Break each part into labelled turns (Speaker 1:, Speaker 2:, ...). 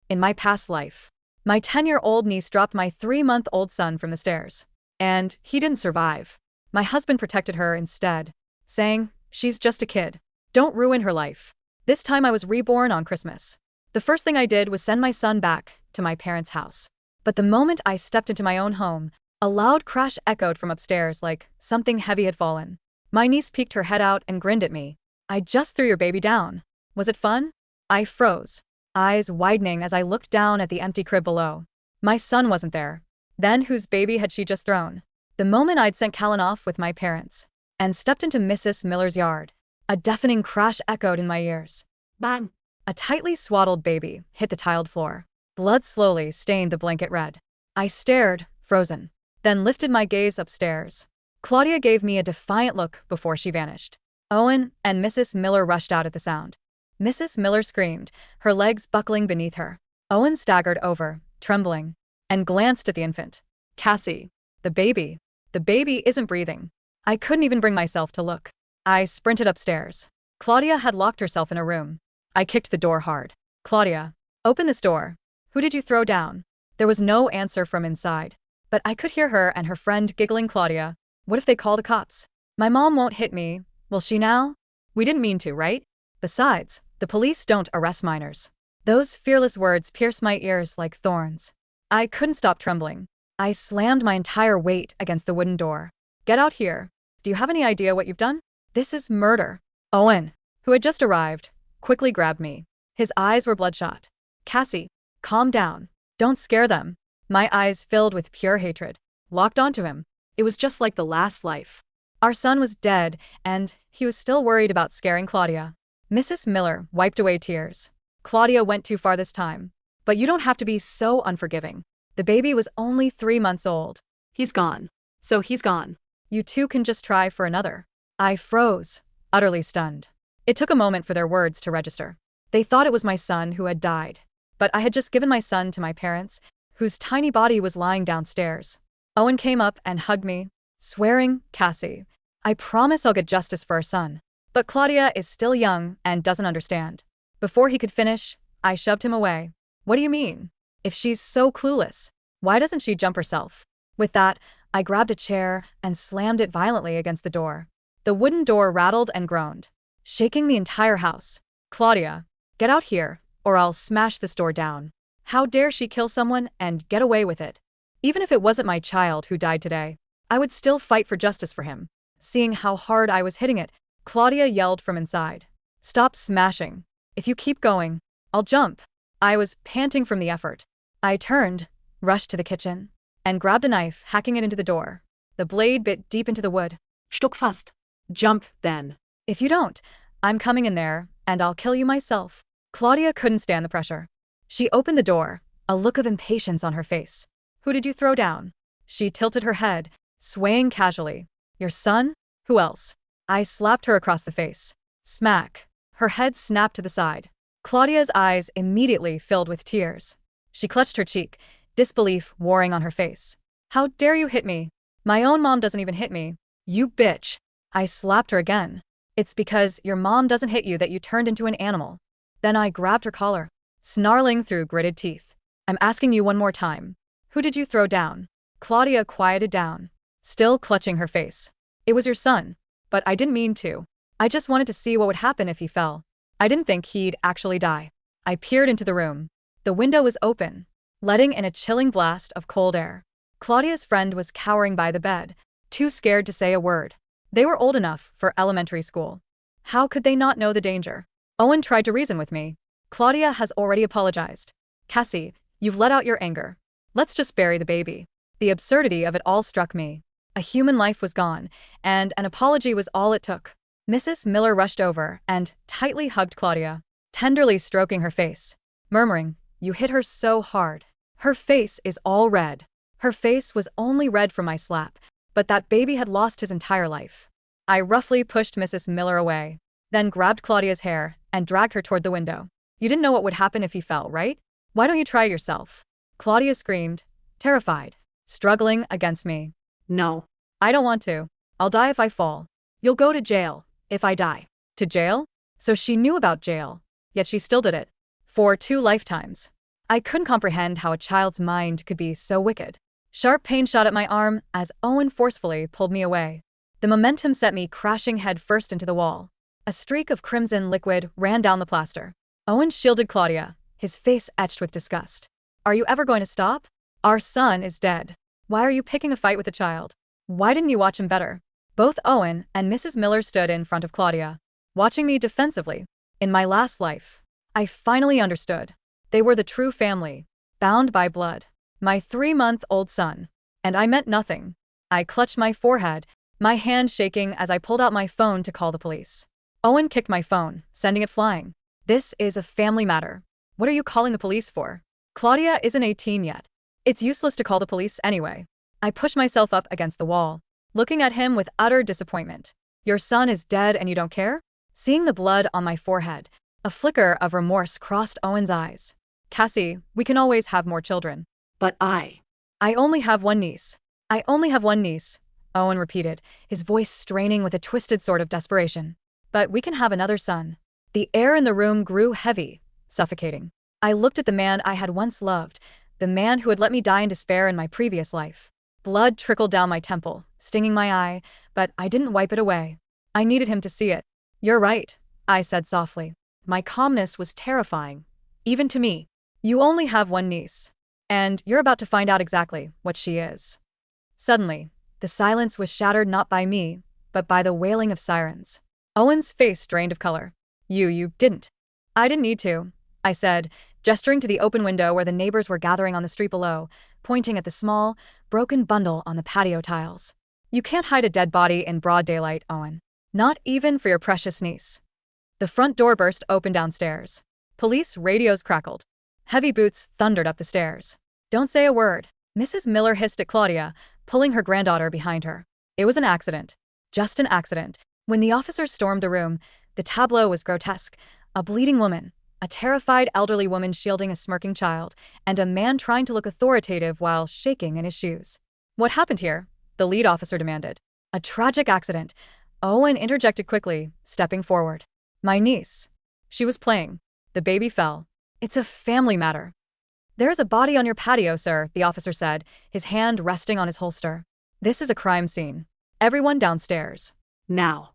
Speaker 1: In my past life, my 10-year-old niece dropped my 3-month-old son from the stairs. And he didn't survive. My husband protected her instead, saying, "She's just a kid. Don't ruin her life." This time I was reborn on Christmas. The first thing I did was send my son back to my parents' house. But the moment I stepped into my own home, a loud crash echoed from upstairs like something heavy had fallen. My niece peeked her head out and grinned at me. "I just threw your baby down. Was it fun?" I froze, eyes widening as I looked down at the empty crib below. My son wasn't there. Then whose baby had she just thrown? The moment I'd sent Callan off with my parents and stepped into Mrs. Miller's yard, a deafening crash echoed in my ears.
Speaker 2: Bang!
Speaker 1: A tightly swaddled baby hit the tiled floor. Blood slowly stained the blanket red. I stared, frozen, then lifted my gaze upstairs. Claudia gave me a defiant look before she vanished. Owen and Mrs. Miller rushed out at the sound. Mrs. Miller screamed, her legs buckling beneath her. Owen staggered over, trembling, and glanced at the infant. "Cassie, the baby isn't breathing." I couldn't even bring myself to look. I sprinted upstairs. Claudia had locked herself in a room. I kicked the door hard. "Claudia, open this door. Who did you throw down?" There was no answer from inside, but I could hear her and her friend giggling. "Claudia, what if they call the cops? My mom won't hit me, will she now? We didn't mean to, right? Besides, the police don't arrest minors." Those fearless words pierced my ears like thorns. I couldn't stop trembling. I slammed my entire weight against the wooden door. "Get out here. Do you have any idea what you've done? This is murder." Owen, who had just arrived, quickly grabbed me. His eyes were bloodshot. "Cassie, calm down. Don't scare them." My eyes filled with pure hatred, locked onto him. It was just like the last life. Our son was dead, and he was still worried about scaring Claudia. Mrs. Miller wiped away tears. "Claudia went too far this time. But you don't have to be so unforgiving. The baby was only 3 months old."
Speaker 2: He's gone. So he's gone.
Speaker 1: "You two can just try for another." I froze, utterly stunned. It took a moment for their words to register. They thought it was my son who had died. But I had just given my son to my parents, whose tiny body was lying downstairs. Owen came up and hugged me, swearing, "Cassie, I promise I'll get justice for our son. But Claudia is still young and doesn't understand." Before he could finish, I shoved him away. "What do you mean? If she's so clueless, why doesn't she jump herself?" With that, I grabbed a chair and slammed it violently against the door. The wooden door rattled and groaned, shaking the entire house. "Claudia, get out here, or I'll smash this door down. How dare she kill someone and get away with it? Even if it wasn't my child who died today, I would still fight for justice for him." Seeing how hard I was hitting it, Claudia yelled from inside, "Stop smashing. If you keep going, I'll jump." I was panting from the effort. I turned, rushed to the kitchen, and grabbed a knife, hacking it into the door. The blade bit deep into the wood.
Speaker 2: Stuck fast. Jump, then.
Speaker 1: "If you don't, I'm coming in there, and I'll kill you myself." Claudia couldn't stand the pressure. She opened the door, a look of impatience on her face. "Who did you throw down?" She tilted her head, swaying casually. "Your son? Who else?" I slapped her across the face. Smack. Her head snapped to the side. Claudia's eyes immediately filled with tears. She clutched her cheek, disbelief warring on her face. "How dare you hit me? My own mom doesn't even hit me. You bitch." I slapped her again. "It's because your mom doesn't hit you that you turned into an animal." Then I grabbed her collar, snarling through gritted teeth. "I'm asking you one more time. Who did you throw down?" Claudia quieted down, still clutching her face. "It was your son, but I didn't mean to. I just wanted to see what would happen if he fell. I didn't think he'd actually die." I peered into the room. The window was open, letting in a chilling blast of cold air. Claudia's friend was cowering by the bed, too scared to say a word. They were old enough for elementary school. How could they not know the danger? Owen tried to reason with me. "Claudia has already apologized. Cassie, you've let out your anger. Let's just bury the baby." The absurdity of it all struck me. A human life was gone, and an apology was all it took. Mrs. Miller rushed over and tightly hugged Claudia, tenderly stroking her face, murmuring, "You hit her so hard. Her face is all red." Her face was only red from my slap, but that baby had lost his entire life. I roughly pushed Mrs. Miller away, then grabbed Claudia's hair and dragged her toward the window. "You didn't know what would happen if he fell, right? Why don't you try it yourself?" Claudia screamed, terrified, struggling against me.
Speaker 2: "No.
Speaker 1: "I don't want to. I'll die if I fall. You'll go to jail if I die." "To jail?" So she knew about jail, yet she still did it. For 2 lifetimes. I couldn't comprehend how a child's mind could be so wicked. Sharp pain shot at my arm as Owen forcefully pulled me away. The momentum sent me crashing head first into the wall. A streak of crimson liquid ran down the plaster. Owen shielded Claudia, his face etched with disgust. Are you ever going to stop? Our son is dead. Why are you picking a fight with a child? Why didn't you watch him better? Both Owen and Mrs. Miller stood in front of Claudia, watching me defensively. In my last life, I finally understood. They were the true family, bound by blood. My 3-month-old son. And I meant nothing. I clutched my forehead, my hand shaking as I pulled out my phone to call the police. Owen kicked my phone, sending it flying. This is a family matter. What are you calling the police for? Claudia isn't 18 yet. It's useless to call the police anyway. I pushed myself up against the wall, looking at him with utter disappointment. Your son is dead and you don't care? Seeing the blood on my forehead, a flicker of remorse crossed Owen's eyes. Cassie, we can always have more children.
Speaker 2: But
Speaker 1: I only have one niece. I only have one niece, Owen repeated, his voice straining with a twisted sort of desperation. But we can have another son. The air in the room grew heavy, suffocating. I looked at the man I had once loved, the man who had let me die in despair in my previous life. Blood trickled down my temple, stinging my eye, but I didn't wipe it away. I needed him to see it. You're right, I said softly. My calmness was terrifying, even to me. You only have one niece. And you're about to find out exactly what she is. Suddenly, the silence was shattered not by me, but by the wailing of sirens. Owen's face drained of color. You didn't. I didn't need to, I said, gesturing to the open window where the neighbors were gathering on the street below, pointing at the small, broken bundle on the patio tiles. You can't hide a dead body in broad daylight, Owen. Not even for your precious niece. The front door burst open downstairs. Police radios crackled. Heavy boots thundered up the stairs. Don't say a word, Mrs. Miller hissed at Claudia, pulling her granddaughter behind her. It was an accident. Just an accident. When the officers stormed the room, the tableau was grotesque. A bleeding woman, a terrified elderly woman shielding a smirking child, and a man trying to look authoritative while shaking in his shoes. What happened here? The lead officer demanded. A tragic accident. Owen interjected quickly, stepping forward. My niece. She was playing. The baby fell. It's a family matter. There is a body on your patio, sir, the officer said, his hand resting on his holster. This is a crime scene. Everyone downstairs.
Speaker 2: Now.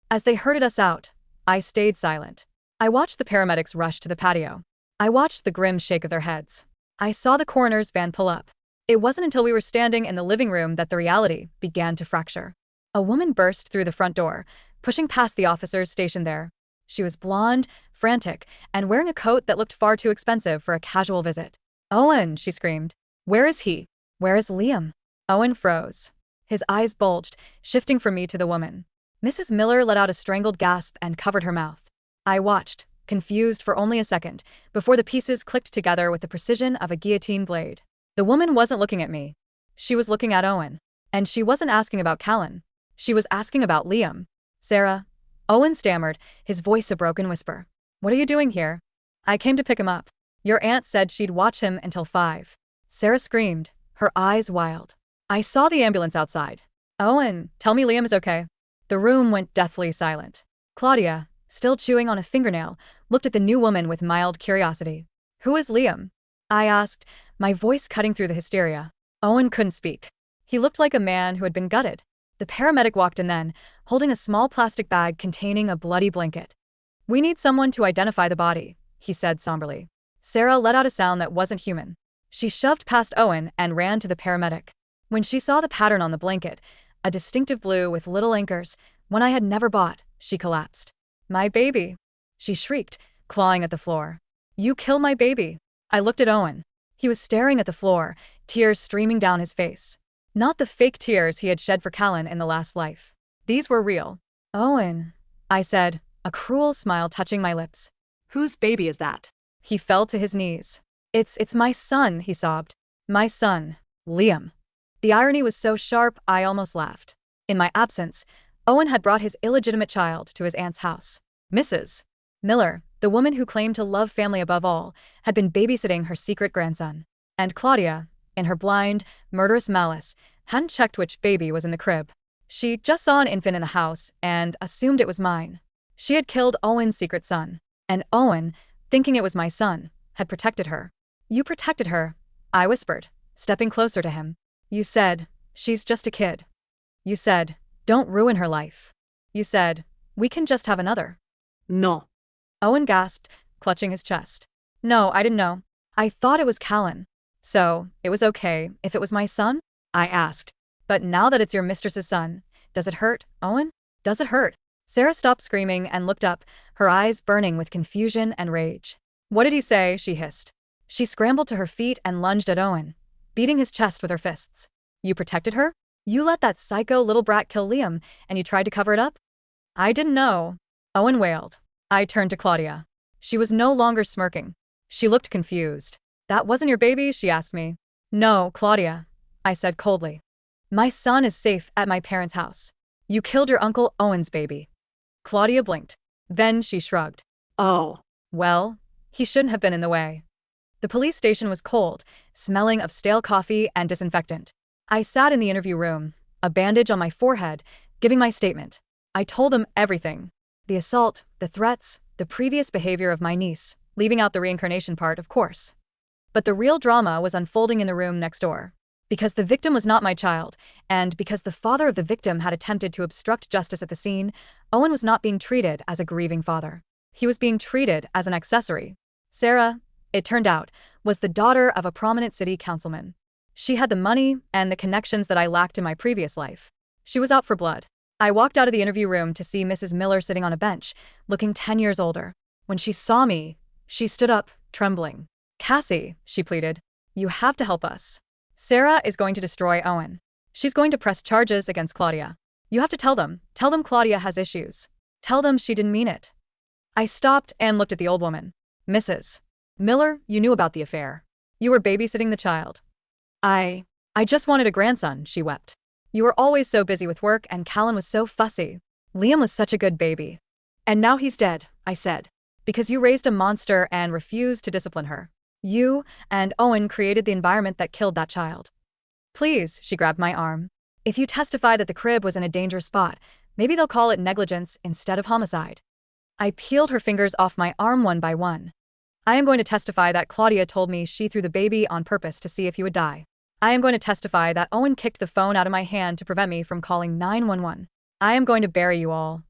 Speaker 1: As they herded us out, I stayed silent. I watched the paramedics rush to the patio. I watched the grim shake of their heads. I saw the coroner's van pull up. It wasn't until we were standing in the living room that the reality began to fracture. A woman burst through the front door, pushing past the officers stationed there. She was blonde, frantic, and wearing a coat that looked far too expensive for a casual visit. Owen, she screamed. Where is he? Where is Liam? Owen froze. His eyes bulged, shifting from me to the woman. Mrs. Miller let out a strangled gasp and covered her mouth. I watched, confused for only a second, before the pieces clicked together with the precision of a guillotine blade. The woman wasn't looking at me. She was looking at Owen. And she wasn't asking about Callan. She was asking about Liam. Sarah. Owen stammered, his voice a broken whisper. What are you doing here? I came to pick him up. Your aunt said she'd watch him until 5. Sarah screamed, her eyes wild. I saw the ambulance outside. Owen, tell me Liam is okay. The room went deathly silent. Claudia, still chewing on a fingernail, looked at the new woman with mild curiosity. Who is Liam? I asked, my voice cutting through the hysteria. Owen couldn't speak. He looked like a man who had been gutted. The paramedic walked in then, holding a small plastic bag containing a bloody blanket. We need someone to identify the body, he said somberly. Sarah let out a sound that wasn't human. She shoved past Owen and ran to the paramedic. When she saw the pattern on the blanket, a distinctive blue with little anchors, one I had never bought, she collapsed. My baby, she shrieked, clawing at the floor. You kill my baby. I looked at Owen. He was staring at the floor, tears streaming down his face. Not the fake tears he had shed for Callan in the last life. These were real. Owen, I said, a cruel smile touching my lips.
Speaker 2: Whose baby is that?
Speaker 1: He fell to his knees. It's my son, he sobbed. My son, Liam. The irony was so sharp I almost laughed. In my absence, Owen had brought his illegitimate child to his aunt's house. Mrs. Miller, the woman who claimed to love family above all, had been babysitting her secret grandson. And Claudia, in her blind, murderous malice, hadn't checked which baby was in the crib. She just saw an infant in the house and assumed it was mine. She had killed Owen's secret son. And Owen, thinking it was my son, had protected her. You protected her, I whispered, stepping closer to him. You said, she's just a kid. You said, don't ruin her life. You said, we can just have another.
Speaker 2: No.
Speaker 1: Owen gasped, clutching his chest. No, I didn't know. I thought it was Callan. So, it was okay if it was my son? I asked. But now that it's your mistress's son, does it hurt, Owen? Does it hurt? Sarah stopped screaming and looked up, her eyes burning with confusion and rage. What did he say? She hissed. She scrambled to her feet and lunged at Owen, beating his chest with her fists. You protected her? You let that psycho little brat kill Liam, and you tried to cover it up? I didn't know. Owen wailed. I turned to Claudia. She was no longer smirking. She looked confused. That wasn't your baby? She asked me. No, Claudia, I said coldly. My son is safe at my parents' house. You killed your Uncle Owen's baby. Claudia blinked. Then she shrugged.
Speaker 2: Oh.
Speaker 1: Well, he shouldn't have been in the way. The police station was cold, smelling of stale coffee and disinfectant. I sat in the interview room, a bandage on my forehead, giving my statement. I told them everything. The assault, the threats, the previous behavior of my niece, leaving out the reincarnation part, of course. But the real drama was unfolding in the room next door. Because the victim was not my child, and because the father of the victim had attempted to obstruct justice at the scene, Owen was not being treated as a grieving father. He was being treated as an accessory. Sarah, it turned out, was the daughter of a prominent city councilman. She had the money and the connections that I lacked in my previous life. She was out for blood. I walked out of the interview room to see Mrs. Miller sitting on a bench, looking 10 years older. When she saw me, she stood up, trembling. Cassie, she pleaded, you have to help us. Sarah is going to destroy Owen. She's going to press charges against Claudia. You have to tell them Claudia has issues. Tell them she didn't mean it. I stopped and looked at the old woman. Mrs. Miller, you knew about the affair. You were babysitting the child. I just wanted a grandson, she wept. You were always so busy with work and Callan was so fussy. Liam was such a good baby. And now he's dead, I said. Because you raised a monster and refused to discipline her. You and Owen created the environment that killed that child. Please, she grabbed my arm. If you testify that the crib was in a dangerous spot, maybe they'll call it negligence instead of homicide. I peeled her fingers off my arm one by one. I am going to testify that Claudia told me she threw the baby on purpose to see if he would die. I am going to testify that Owen kicked the phone out of my hand to prevent me from calling 911. I am going to bury you all.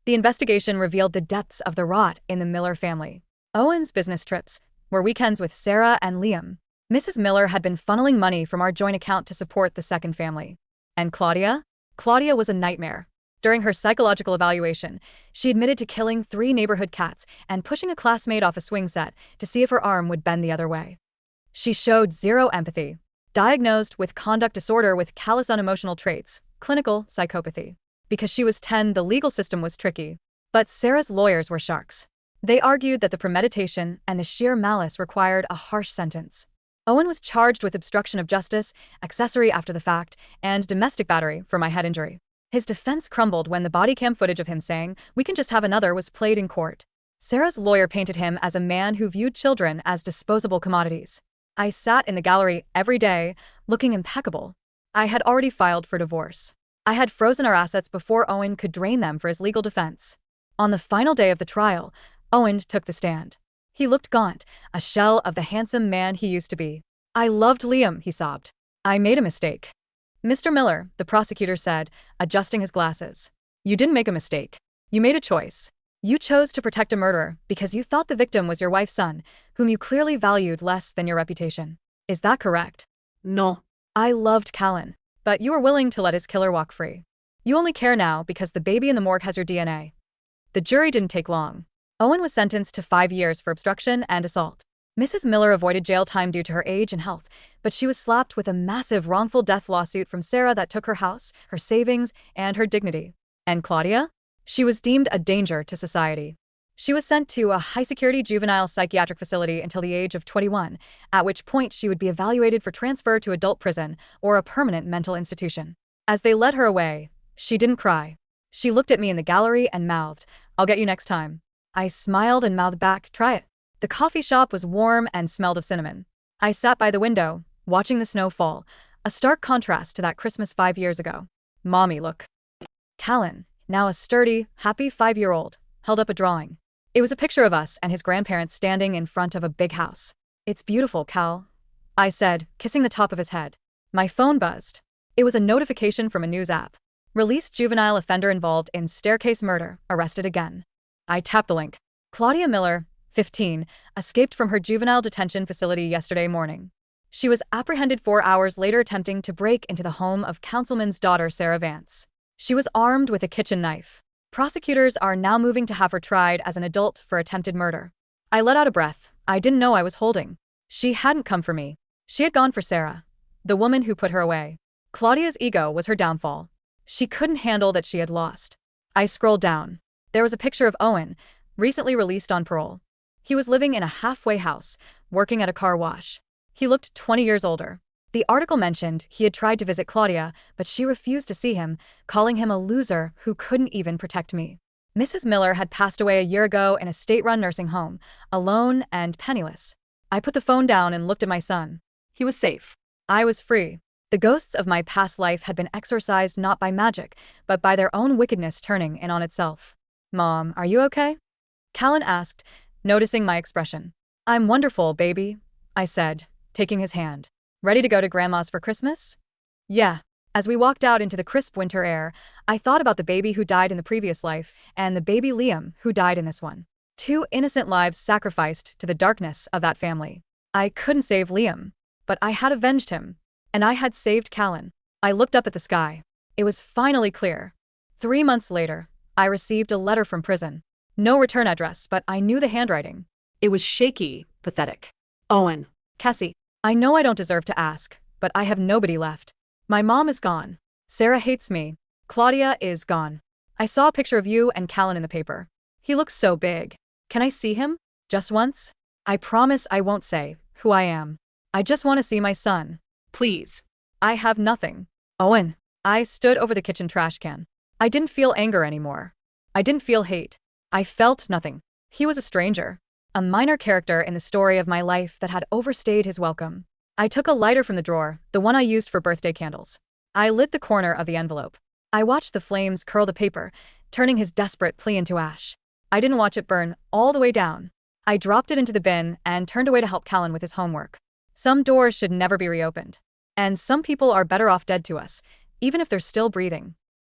Speaker 1: The investigation revealed the depths of the rot in the Miller family. Owen's business trips were weekends with Sarah and Liam. Mrs. Miller had been funneling money from our joint account to support the second family. And Claudia? Claudia was a nightmare. During her psychological evaluation, she admitted to killing 3 neighborhood cats and pushing a classmate off a swing set to see if her arm would bend the other way. She showed zero empathy. Diagnosed with conduct disorder with callous unemotional traits, clinical psychopathy. Because she was 10, the legal system was tricky. But Sarah's lawyers were sharks. They argued that the premeditation and the sheer malice required a harsh sentence. Owen was charged with obstruction of justice, accessory after the fact, and domestic battery for my head injury. His defense crumbled when the body cam footage of him saying, "We can just have another," was played in court. Sarah's lawyer painted him as a man who viewed children as disposable commodities. I sat in the gallery every day, looking impeccable. I had already filed for divorce. I had frozen our assets before Owen could drain them for his legal defense. On the final day of the trial, Owen took the stand. He looked gaunt, a shell of the handsome man he used to be. I loved Liam, he sobbed. I made a mistake. Mr. Miller, the prosecutor said, adjusting his glasses. You didn't make a mistake. You made a choice. You chose to protect a murderer because you thought the victim was your wife's son, whom you clearly valued less than your reputation. Is that correct?
Speaker 2: No.
Speaker 1: I loved Callan, but you were willing to let his killer walk free. You only care now because the baby in the morgue has your DNA. The jury didn't take long. Owen was sentenced to 5 years for obstruction and assault. Mrs. Miller avoided jail time due to her age and health, but she was slapped with a massive wrongful death lawsuit from Sarah that took her house, her savings, and her dignity. And Claudia? She was deemed a danger to society. She was sent to a high-security juvenile psychiatric facility until the age of 21, at which point she would be evaluated for transfer to adult prison or a permanent mental institution. As they led her away, she didn't cry. She looked at me in the gallery and mouthed, "I'll get you next time." I smiled and mouthed back, "Try it." The coffee shop was warm and smelled of cinnamon. I sat by the window, watching the snow fall, a stark contrast to that Christmas 5 years ago. Mommy, look. Callan, now a sturdy, happy 5-year-old, held up a drawing. It was a picture of us and his grandparents standing in front of a big house. It's beautiful, Cal, I said, kissing the top of his head. My phone buzzed. It was a notification from a news app. Released juvenile offender involved in staircase murder, arrested again. I tapped the link. Claudia Miller, 15, escaped from her juvenile detention facility yesterday morning. She was apprehended 4 hours later attempting to break into the home of Councilman's daughter Sarah Vance. She was armed with a kitchen knife. Prosecutors are now moving to have her tried as an adult for attempted murder. I let out a breath. I didn't know I was holding. She hadn't come for me. She had gone for Sarah, the woman who put her away. Claudia's ego was her downfall. She couldn't handle that she had lost. I scrolled down. There was a picture of Owen, recently released on parole. He was living in a halfway house, working at a car wash. He looked 20 years older. The article mentioned he had tried to visit Claudia, but she refused to see him, calling him a loser who couldn't even protect me. Mrs. Miller had passed away a year ago in a state-run nursing home, alone and penniless. I put the phone down and looked at my son.
Speaker 2: He was safe.
Speaker 1: I was free. The ghosts of my past life had been exorcised not by magic, but by their own wickedness turning in on itself. Mom, are you okay? Callan asked, noticing my expression. I'm wonderful, baby, I said, taking his hand. Ready to go to Grandma's for Christmas? Yeah. As we walked out into the crisp winter air, I thought about the baby who died in the previous life and the baby Liam who died in this one. 2 innocent lives sacrificed to the darkness of that family. I couldn't save Liam, but I had avenged him, and I had saved Callan. I looked up at the sky. It was finally clear. 3 months later, I received a letter from prison. No return address, but I knew the handwriting.
Speaker 2: It was shaky, pathetic. Owen.
Speaker 1: Cassie, I know I don't deserve to ask, but I have nobody left. My mom is gone. Sarah hates me. Claudia is gone. I saw a picture of you and Callan in the paper. He looks so big. Can I see him? Just once? I promise I won't say who I am. I just want to see my son.
Speaker 2: Please.
Speaker 1: I have nothing. Owen. I stood over the kitchen trash can. I didn't feel anger anymore. I didn't feel hate. I felt nothing. He was a stranger. A minor character in the story of my life that had overstayed his welcome. I took a lighter from the drawer, the one I used for birthday candles. I lit the corner of the envelope. I watched the flames curl the paper, turning his desperate plea into ash. I didn't watch it burn all the way down. I dropped it into the bin and turned away to help Callan with his homework. Some doors should never be reopened. And some people are better off dead to us, even if they're still breathing.